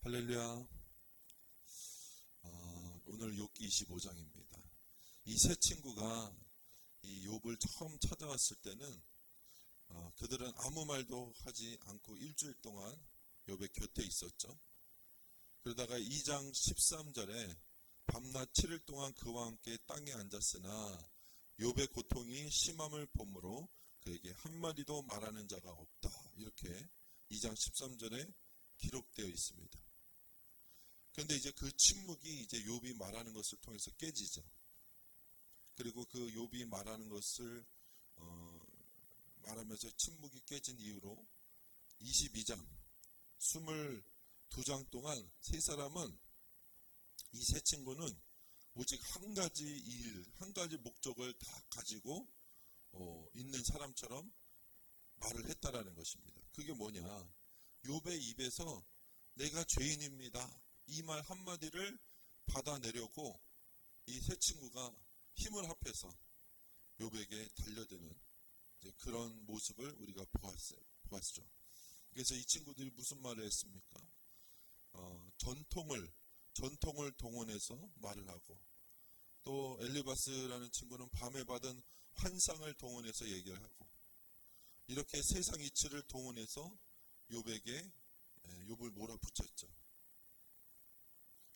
할렐루야. 오늘 욥기 25장입니다. 이 세 친구가 이 욥을 처음 찾아왔을 때는 그들은 아무 말도 하지 않고 일주일 동안 욥의 곁에 있었죠. 그러다가 2장 13절에 밤낮 7일 동안 그와 함께 땅에 앉았으나 욥의 고통이 심함을 보므로 그에게 한마디도 말하는 자가 없다. 이렇게 2장 13절에 기록되어 있습니다. 그런데 이제 그 침묵이 이제 욥이 말하는 것을 통해서 깨지죠. 그리고 그 욥이 말하는 것을 말하면서 침묵이 깨진 이후로 22장 22장 동안 세 사람은 이 세 친구는 오직 한 가지 일, 한 가지 목적을 다 가지고 있는 사람처럼 말을 했다라는 것입니다. 그게 뭐냐? 욥의 입에서 내가 죄인입니다. 이 말 한마디를 받아내려고 이 세 친구가 힘을 합해서 욥에게 달려드는 그런 모습을 우리가 보았죠. 그래서 이 친구들이 무슨 말을 했습니까? 전통을 동원해서 말을 하고, 또 엘리바스라는 친구는 밤에 받은 환상을 동원해서 얘기를 하고, 이렇게 세상 이치를 동원해서 욥에게 욥을 몰아붙였죠.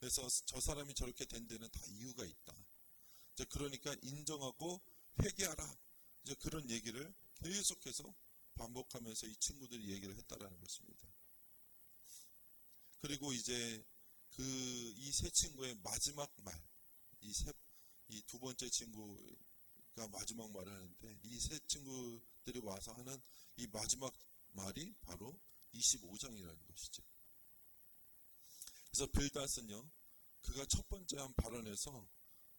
그래서 저 사람이 저렇게 된 데는 다 이유가 있다. 그러니까 인정하고 회개하라. 그런 얘기를 계속해서 반복하면서 이 친구들이 얘기를 했다라는 것입니다. 그리고 이제 이 세 친구의 마지막 말, 이 두 번째 친구가 마지막 말을 하는데, 이 세 친구들이 와서 하는 이 마지막 말이 바로 25장이라는 것이죠. 그래서 빌닷은요, 그가 첫 번째 한 발언에서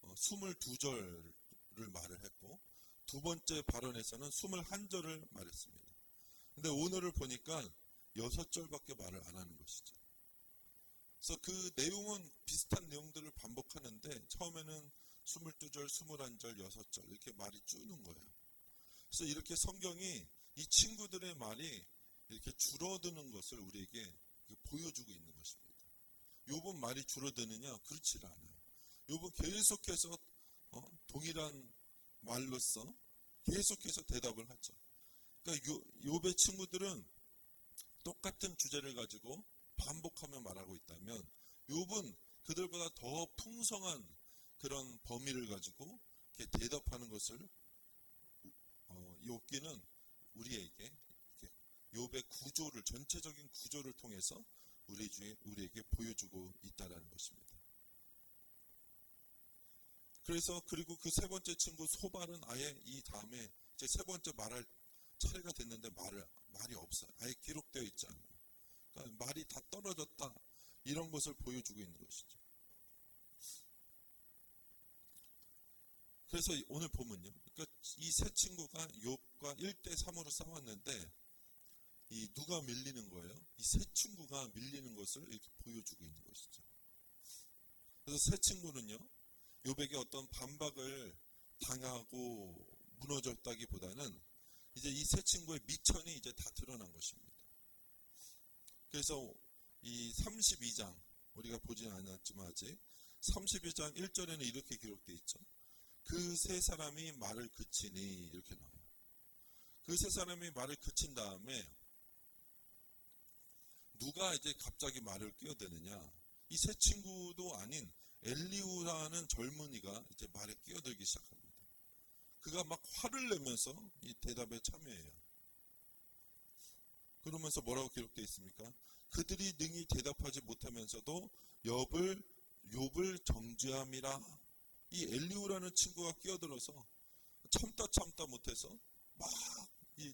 22절을 말을 했고, 두 번째 발언에서는 21절을 말했습니다. 근데 오늘을 보니까 6절밖에 말을 안 하는 것이죠. 그래서 그 내용은 비슷한 내용들을 반복하는데, 처음에는 22절, 21절, 6절 이렇게 말이 주는 거예요. 그래서 이렇게 성경이 이 친구들의 말이 이렇게 줄어드는 것을 우리에게 보여주고 있는 것입니다. 욥은 말이 줄어드느냐? 그렇지 않아요. 욥은 계속해서 동일한 말로써 계속해서 대답을 하죠. 그러니까 욥의 친구들은 똑같은 주제를 가지고 반복하며 말하고 있다면, 욥은 그들보다 더 풍성한 그런 범위를 가지고 이렇게 대답하는 것을 욥기는 우리에게 욥의 구조를, 전체적인 구조를 통해서 우리에게 보여주고 있다는 것입니다. 그래서 그리고 그 세 번째 친구 소발은 아예 이 다음에 이제 세 번째 말할 차례가 됐는데 말이 없어요. 아예 기록되어 있지 않아요. 그러니까 말이 다 떨어졌다, 이런 것을 보여주고 있는 것이죠. 그래서 오늘 보면요, 그러니까 이 세 친구가 욥과 1대3으로 싸웠는데, 이 누가 밀리는 거예요? 이 세 친구가 밀리는 것을 이렇게 보여주고 있는 것이죠. 그래서 세 친구는요, 욥에게 어떤 반박을 당하고 무너졌다기보다는 이제 이 세 친구의 미천이 이제 다 드러난 것입니다. 그래서 이 32장, 우리가 보지는 않았지만 아직 32장 1절에는 이렇게 기록되어 있죠. 그 세 사람이 말을 그치니, 이렇게 나와요. 그 세 사람이 말을 그친 다음에 누가 이제 갑자기 말을 끼어드느냐? 이 세 친구도 아닌 엘리후라는 젊은이가 이제 말에 끼어들기 시작합니다. 그가 막 화를 내면서 이 대답에 참여해요. 그러면서 뭐라고 기록되어 있습니까? 그들이 능히 대답하지 못하면서도 욥을 정죄함이라. 이 엘리후라는 친구가 끼어들어서 참다 못해서 막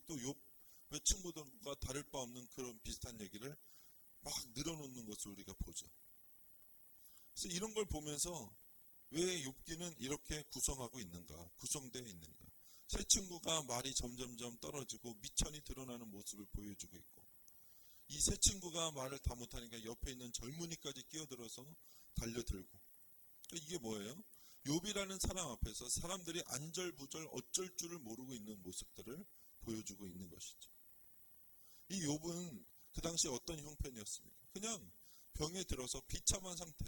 또 욥의 친구들과 다를 바 없는 그런 비슷한 얘기를 막 늘어놓는 것을 우리가 보죠. 그래서 이런 걸 보면서 왜 욥기는 이렇게 구성되어 있는가? 세 친구가 말이 점점점 떨어지고 미천이 드러나는 모습을 보여주고 있고, 이 세 친구가 말을 다 못하니까 옆에 있는 젊은이까지 끼어들어서 달려들고, 이게 뭐예요? 욥이라는 사람 앞에서 사람들이 안절부절 어쩔 줄을 모르고 있는 모습들을 보여주고 있는 것이죠. 이 욥은 그 당시 어떤 형편이었습니까? 그냥 병에 들어서 비참한 상태,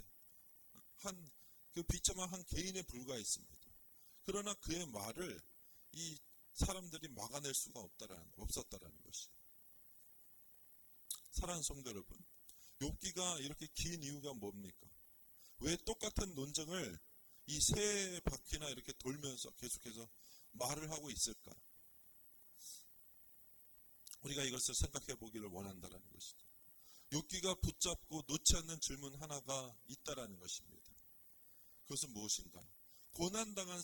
그 비참한 한 개인에 불과했습니다. 그러나 그의 말을 이 사람들이 막아낼 수가 없었다라는 것이. 사랑하는 성도 여러분, 욥기가 이렇게 긴 이유가 뭡니까? 왜 똑같은 논증을 이 세 바퀴나 이렇게 돌면서 계속해서 말을 하고 있을까? 우리가 이것을 생각해 보기를 원한다라는 것이죠. 욥기가 붙잡고 놓지 않는 질문 하나가 있다라는 것입니다. 그것은 무엇인가? 고난당한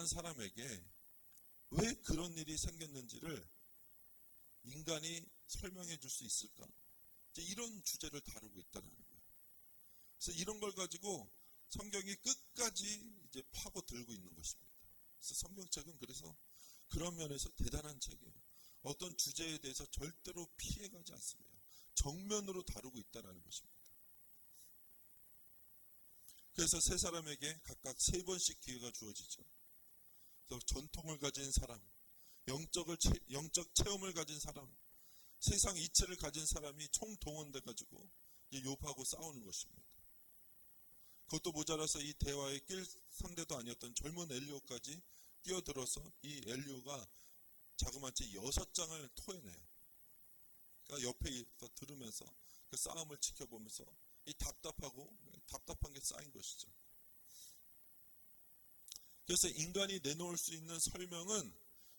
사람에게 왜 그런 일이 생겼는지를 인간이 설명해 줄 수 있을까? 이제 이런 주제를 다루고 있다는 거예요. 그래서 이런 걸 가지고 성경이 끝까지 이제 파고 들고 있는 것입니다. 그래서 성경책은 그래서 그런 면에서 대단한 책이에요. 어떤 주제에 대해서 절대로 피해가지 않습니다. 정면으로 다루고 있다는 것입니다. 그래서 세 사람에게 각각 3번씩 기회가 주어지죠. 그래서 전통을 가진 사람, 영적 체험을 가진 사람, 세상 이치를 가진 사람이 총동원돼 가지고 욥하고 싸우는 것입니다. 그것도 모자라서 이 대화에 낄 상대도 아니었던 젊은 엘리오까지 뛰어들어서 이 엘리오가 자그마치 6장을 토해내요. 그러니까 옆에 들으면서 그 싸움을 지켜보면서 이 답답한 게 쌓인 것이죠. 그래서 인간이 내놓을 수 있는 설명은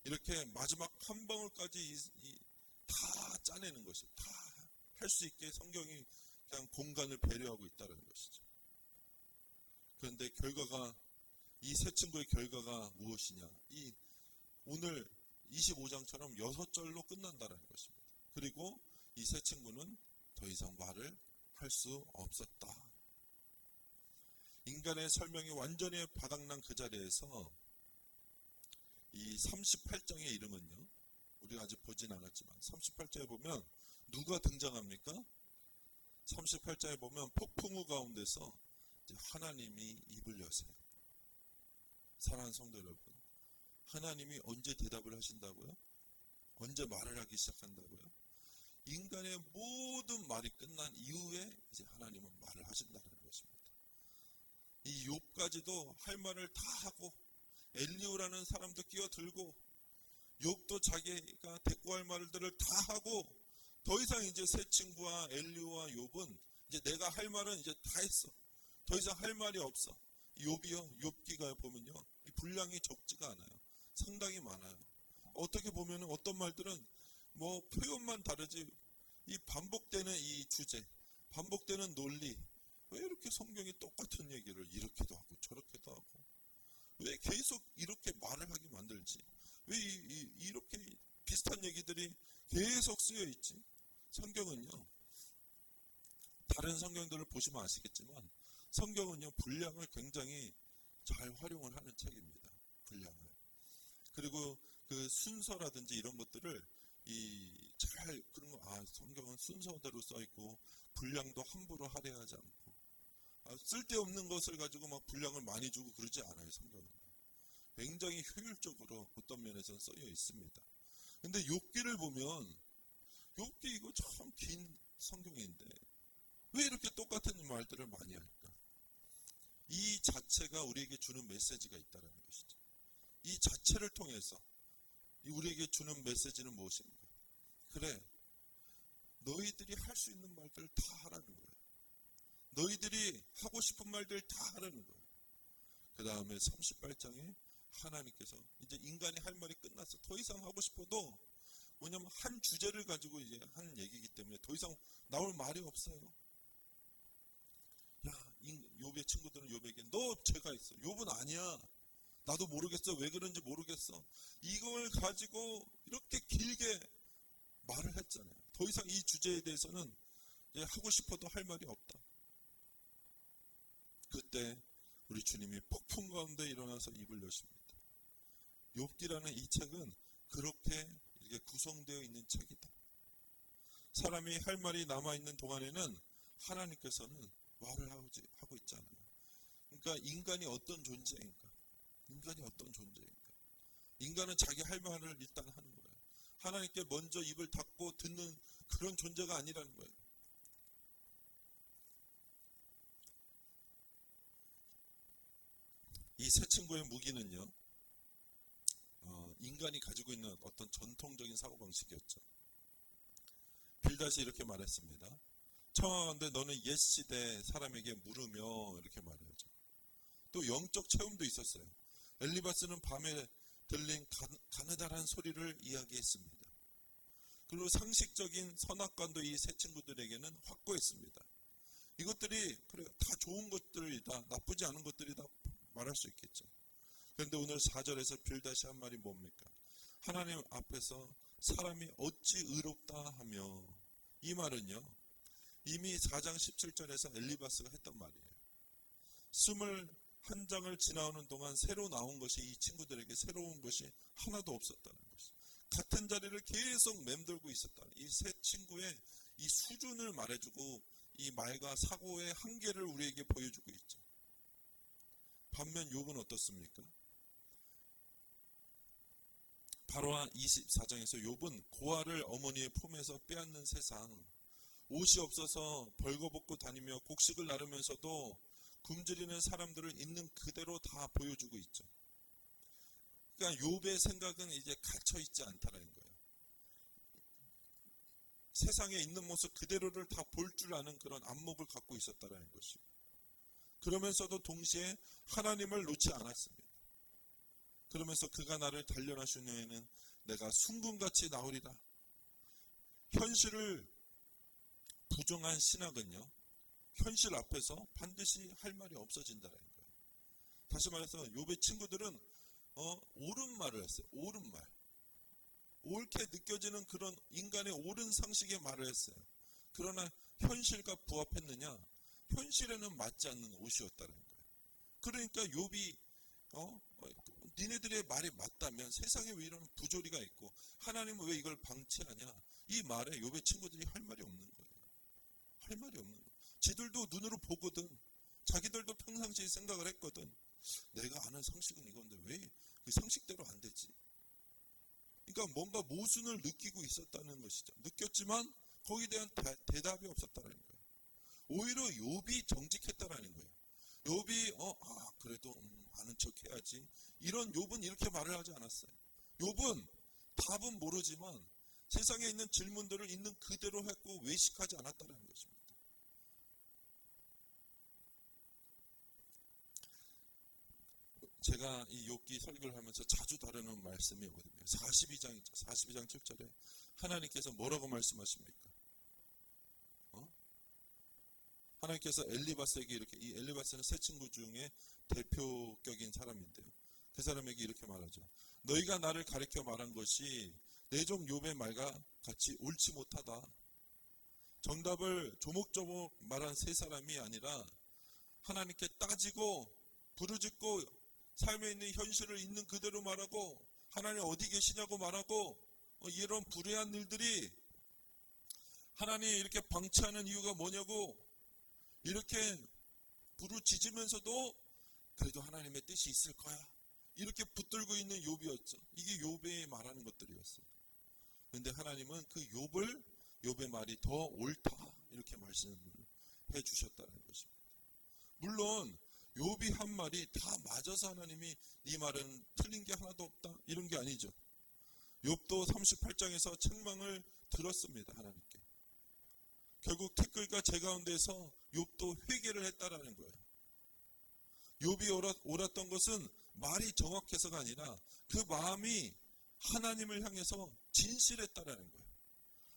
이렇게 마지막 한 방울까지 다 짜내는 것이, 다 할 수 있게 성경이 그냥 공간을 배려하고 있다는 것이죠. 그런데 이 세 친구의 결과가 무엇이냐? 오늘 25장처럼 6절로 끝난다는 것입니다. 그리고 이 세 친구는 더 이상 말을 할 수 없었다. 인간의 설명이 완전히 바닥난 그 자리에서 이 38장에 이르면요, 우리가 아직 보진 않았지만 38장에 보면 누가 등장합니까? 38장에 보면 폭풍우 가운데서 하나님이 입을 여세요. 사랑하는 성도 여러분, 하나님이 언제 대답을 하신다고요? 언제 말을 하기 시작한다고요? 인간의 모든 말이 끝난 이후에 이제 하나님은 말을 하신다는 것입니다. 이 욥까지도 할 말을 다 하고 엘리오라는 사람도 끼어들고 욥도 자기가 대꾸할 말들을 다 하고 더 이상 이제 세 친구와 엘리오와 욥은 이제 내가 할 말은 이제 다 했어. 더 이상 할 말이 없어. 욥기가 보면요, 이 분량이 적지가 않아요. 상당히 많아요. 어떻게 보면 어떤 말들은 뭐 표현만 다르지 이 반복되는 이 주제, 반복되는 논리, 왜 이렇게 성경이 똑같은 얘기를 이렇게도 하고 저렇게도 하고 왜 계속 이렇게 말을 하게 만들지? 왜 이렇게 비슷한 얘기들이 계속 쓰여 있지? 성경은요, 다른 성경들을 보시면 아시겠지만 성경은요, 분량을 굉장히 잘 활용을 하는 책입니다. 분량을. 그리고 그 순서라든지 이런 것들을 성경은 순서대로 써 있고 분량도 함부로 할애하지 않고 쓸데없는 것을 가지고 막 분량을 많이 주고 그러지 않아요. 성경은 굉장히 효율적으로 어떤 면에서는 쓰여 있습니다. 근데 욥기를 보면 욥기 이거 참 긴 성경인데 왜 이렇게 똑같은 말들을 많이 할까? 이 자체가 우리에게 주는 메시지가 있다는 것이죠. 이 자체를 통해서 우리에게 주는 메시지는 무엇인가? 그래, 너희들이 할 수 있는 말들을 다 하라는 거예요. 너희들이 하고 싶은 말들 다 하라는 거예요. 그 다음에 38장에 하나님께서 이제 인간이 할 말이 끝났어. 더 이상 하고 싶어도 뭐냐면 한 주제를 가지고 이제 하는 얘기이기 때문에 더 이상 나올 말이 없어요. 야, 욥의 친구들은 욥에게 너 죄가 있어. 욥은 아니야. 나도 모르겠어. 왜 그런지 모르겠어. 이걸 가지고 이렇게 길게 말을 했잖아요. 더 이상 이 주제에 대해서는 이제 하고 싶어도 할 말이 없다. 그때 우리 주님이 폭풍 가운데 일어나서 입을 여십니다. 욥기라는 이 책은 그렇게 이렇게 구성되어 있는 책이다. 사람이 할 말이 남아있는 동안에는 하나님께서는 말을 하고 있잖아요. 그러니까 인간이 어떤 존재인가? 인간은 자기 할 말을 일단 하는 거예요. 하나님께 먼저 입을 닫고 듣는 그 그런 존재가 아니라는 거예요. 이 세 친구의 무기는요, 인간이 가지고 있는 어떤 전통적인 사고방식이었죠. 빌닷이 이렇게 말했습니다. 청하건대 너는 옛 시대 사람에게 물으며, 이렇게 말해야죠. 또 영적 체험도 있었어요. 엘리바스는 밤에 들린 가느다란 소리를 이야기했습니다. 그리고 상식적인 선악관도 이 세 친구들에게는 확고했습니다. 이것들이 그래 다 좋은 것들이다, 나쁘지 않은 것들이다 말할 수 있겠죠. 그런데 오늘 4절에서 빌닷이 한 말이 뭡니까? 하나님 앞에서 사람이 어찌 의롭다 하며, 이 말은요 이미 4장 17절에서 엘리바스가 했던 말이에요. 21장을 지나오는 동안 새로 나온 것이 이 친구들에게 새로운 것이 하나도 없었다는 것이, 같은 자리를 계속 맴돌고 있었다는, 이 세 친구의 이 수준을 말해주고 이 말과 사고의 한계를 우리에게 보여주고 있죠. 반면 욥은 어떻습니까? 바로와 24장에서 욥은 고아를 어머니의 품에서 빼앗는 세상, 옷이 없어서 벌거벗고 다니며 곡식을 나르면서도 굶주리는 사람들을 있는 그대로 다 보여주고 있죠. 그러니까 욥의 생각은 이제 갇혀있지 않다라는 거예요. 세상에 있는 모습 그대로를 다 볼 줄 아는 그런 안목을 갖고 있었다라는 것이고, 그러면서도 동시에 하나님을 놓지 않았습니다. 그러면서 그가 나를 단련하신 후에는 내가 순금같이 나오리라. 현실을 부정한 신학은요, 현실 앞에서 반드시 할 말이 없어진다는 거예요. 다시 말해서 욥의 친구들은 옳은 말을 했어요. 옳은 말. 옳게 느껴지는 그런 인간의 옳은 상식의 말을 했어요. 그러나 현실과 부합했느냐? 현실에는 맞지 않는 옷이었다는 거예요. 그러니까 욥이 니네들의 말이 맞다면 세상에 왜 이런 부조리가 있고 하나님은 왜 이걸 방치하냐? 이 말에 욥의 친구들이 할 말이 없는 거예요. 할 말이 없는 거예요. 지들도 눈으로 보거든. 자기들도 평상시에 생각을 했거든. 내가 아는 상식은 이건데 왜 그 상식대로 안 되지? 그러니까 뭔가 모순을 느끼고 있었다는 것이죠. 느꼈지만 거기에 대한 대답이 없었다는 거예요. 오히려 욥이 정직했다라는 거예요. 욥이 그래도 아는 척 해야지. 이런 욥은 이렇게 말을 하지 않았어요. 욥은 답은 모르지만 세상에 있는 질문들을 있는 그대로 했고 외식하지 않았다는 것입니다. 제가 이 욥기 설교를 하면서 자주 다루는 말씀이거든요. 42장이죠. 42장 7절에 하나님께서 뭐라고 말씀하십니까? 하나님께서 엘리바스에게 이렇게, 이 엘리바스는 세 친구 중에 대표격인 사람인데요. 그 사람에게 이렇게 말하죠. 너희가 나를 가리켜 말한 것이 내 종 욥의 말과 같이 옳지 못하다. 정답을 조목조목 말한 세 사람이 아니라 하나님께 따지고 부르짖고 삶에 있는 현실을 있는 그대로 말하고 하나님 어디 계시냐고 말하고 이런 불의한 일들이 하나님 이렇게 방치하는 이유가 뭐냐고 이렇게 부르짖으면서도 그래도 하나님의 뜻이 있을 거야. 이렇게 붙들고 있는 욥이었죠. 이게 욥의 말하는 것들이었어요. 그런데 하나님은 그 욥의 말이 더 옳다 이렇게 말씀을 해주셨다는 것입니다. 물론 욥이 한 말이 다 맞아서 하나님이 네 말은 틀린 게 하나도 없다 이런 게 아니죠. 욥도 38장에서 책망을 들었습니다. 하나님께. 결국 티끌과 재 가운데서 욥도 회개를 했다라는 거예요. 욥이 옳았던 것은 말이 정확해서가 아니라 그 마음이 하나님을 향해서 진실했다라는 거예요.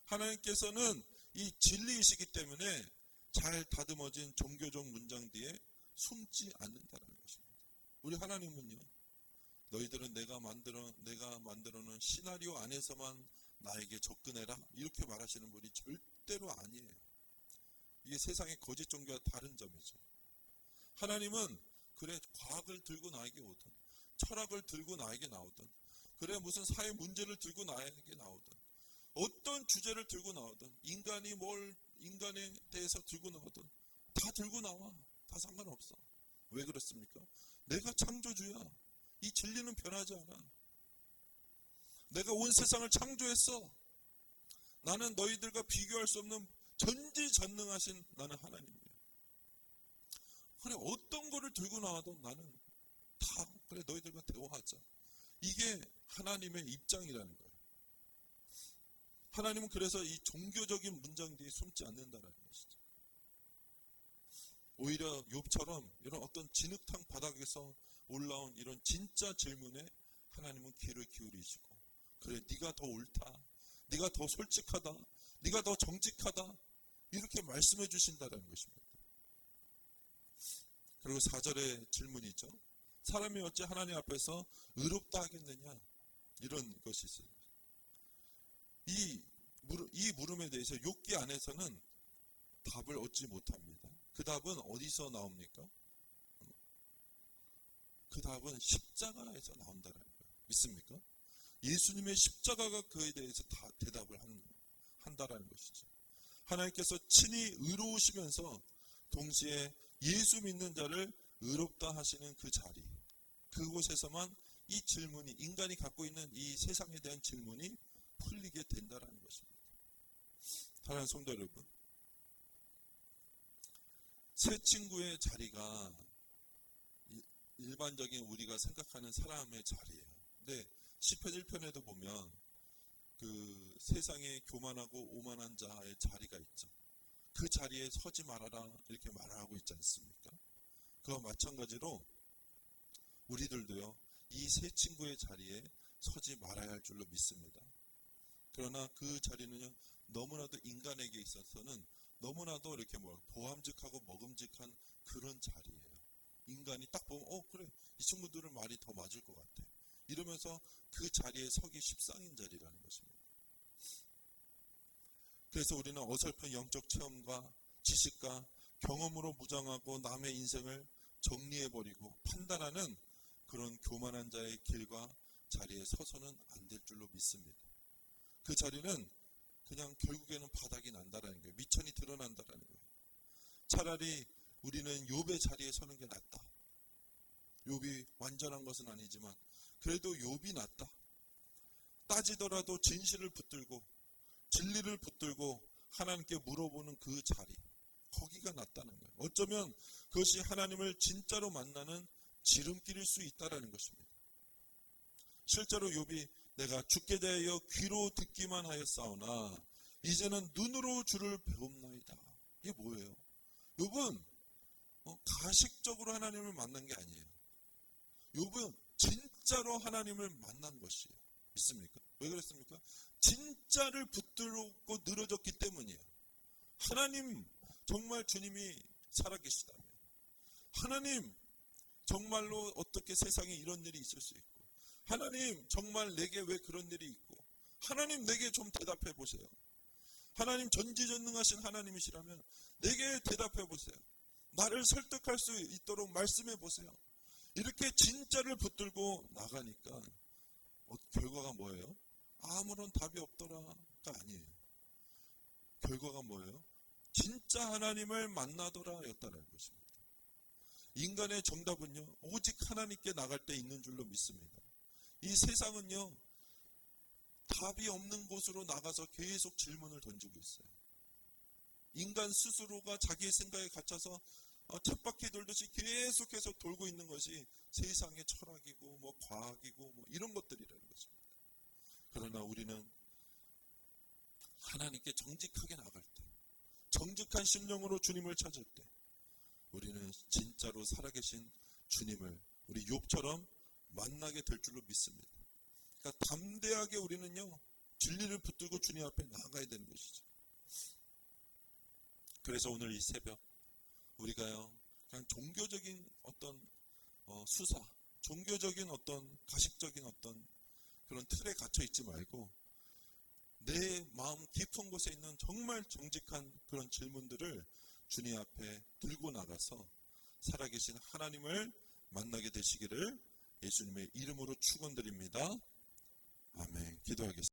하나님께서는 이 진리이시기 때문에 잘 다듬어진 종교적 문장 뒤에 숨지 않는다는 것입니다. 우리 하나님은요, 너희들은 내가 만들어 놓은 시나리오 안에서만 나에게 접근해라 이렇게 말하시는 분이 절대로 아니에요. 이게 세상의 거짓 종교와 다른 점이죠. 하나님은 그래 과학을 들고 나에게 오든 철학을 들고 나에게 나오든 그래 무슨 사회 문제를 들고 나에게 나오든 어떤 주제를 들고 나오든 인간에 대해서 들고 나오든 다 들고 나와. 다 상관없어. 왜 그렇습니까? 내가 창조주야. 이 진리는 변하지 않아. 내가 온 세상을 창조했어. 나는 너희들과 비교할 수 없는 전지전능하신 나는 하나님이야. 그래, 어떤 거를 들고 나와도 나는 다 그래 너희들과 대화하자. 이게 하나님의 입장이라는 거예요. 하나님은 그래서 이 종교적인 문장 뒤에 숨지 않는다는 것이죠. 오히려 욥처럼 이런 어떤 진흙탕 바닥에서 올라온 이런 진짜 질문에 하나님은 귀를 기울이시고, 그래 네가 더 옳다, 네가 더 솔직하다, 네가 더 정직하다, 이렇게 말씀해 주신다는 것입니다. 그리고 4절의 질문이죠. 사람이 어찌 하나님 앞에서 의롭다 하겠느냐, 이런 것이 있어요. 이 물음에 대해서 욥기 안에서는 답을 얻지 못합니다. 그 답은 어디서 나옵니까? 그 답은 십자가에서 나온다는 거예요. 믿습니까? 예수님의 십자가가 그에 대해서 다 대답을 한다라는 것이죠. 하나님께서 친히 의로우시면서 동시에 예수 믿는 자를 의롭다 하시는 그 자리, 그곳에서만 이 질문이, 인간이 갖고 있는 이 세상에 대한 질문이 풀리게 된다라는 것입니다. 사랑하는 성도 여러분, 새 친구의 자리가 일반적인 우리가 생각하는 사람의 자리예요. 근데 시편 1편에도 보면 그 세상에 교만하고 오만한 자의 자리가 있죠. 그 자리에 서지 말아라, 이렇게 말하고 있지 않습니까? 그와 마찬가지로 우리들도요, 이 새 친구의 자리에 서지 말아야 할 줄로 믿습니다. 그러나 그 자리는요, 너무나도 인간에게 있어서는 너무나도 이렇게 보암직하고 먹음직한 그런 자리예요. 인간이 딱 보면 그래, 이 친구들은 말이 더 맞을 것 같아, 이러면서 그 자리에 서기 십상인 자리라는 것입니다. 그래서 우리는 어설픈 영적 체험과 지식과 경험으로 무장하고 남의 인생을 정리해버리고 판단하는 그런 교만한 자의 길과 자리에 서서는 안 될 줄로 믿습니다. 그 자리는 그냥 결국에는 바닥이 난다라는 거예요. 미천이 드러난다라는 거예요. 차라리 우리는 욥의 자리에 서는 게 낫다. 욥이 완전한 것은 아니지만 그래도 욥이 낫다. 따지더라도 진실을 붙들고 진리를 붙들고 하나님께 물어보는 그 자리, 거기가 낫다는 거예요. 어쩌면 그것이 하나님을 진짜로 만나는 지름길일 수 있다라는 것입니다. 실제로 욥이 내가 주께 대하여 귀로 듣기만 하였사오나 이제는 눈으로 주를 배웁나이다. 이게 뭐예요? 욥은 가식적으로 하나님을 만난 게 아니에요. 욥은 진짜로 하나님을 만난 것이에요. 믿습니까? 왜 그랬습니까? 진짜를 붙들고 늘어졌기 때문이에요. 하나님, 정말 주님이 살아계시다면, 하나님, 정말로 어떻게 세상에 이런 일이 있을 수 있고, 하나님, 정말 내게 왜 그런 일이 있고, 하나님, 내게 좀 대답해 보세요. 하나님, 전지전능하신 하나님이시라면 내게 대답해 보세요. 나를 설득할 수 있도록 말씀해 보세요. 이렇게 진짜를 붙들고 나가니까 결과가 뭐예요? 아무런 답이 없더라가 아니에요. 결과가 뭐예요? 진짜 하나님을 만나더라 였다는 것입니다. 인간의 정답은요, 오직 하나님께 나갈 때 있는 줄로 믿습니다. 이 세상은요, 답이 없는 곳으로 나가서 계속 질문을 던지고 있어요. 인간 스스로가 자기의 생각에 갇혀서 쳇바퀴 돌듯이 계속해서 돌고 있는 것이 세상의 철학이고 과학이고 이런 것들이라는 것입니다. 그러나 우리는 하나님께 정직하게 나갈 때, 정직한 심령으로 주님을 찾을 때, 우리는 진짜로 살아계신 주님을 우리 욥처럼 만나게 될 줄로 믿습니다. 그러니까 담대하게 우리는요, 진리를 붙들고 주님 앞에 나아가야 되는 것이죠. 그래서 오늘 이 새벽 우리가요, 그냥 종교적인 어떤 수사, 종교적인 어떤 가식적인 어떤 그런 틀에 갇혀 있지 말고 내 마음 깊은 곳에 있는 정말 정직한 그런 질문들을 주님 앞에 들고 나가서 살아계신 하나님을 만나게 되시기를 예수님의 이름으로 축원드립니다. 아멘. 기도하겠습니다.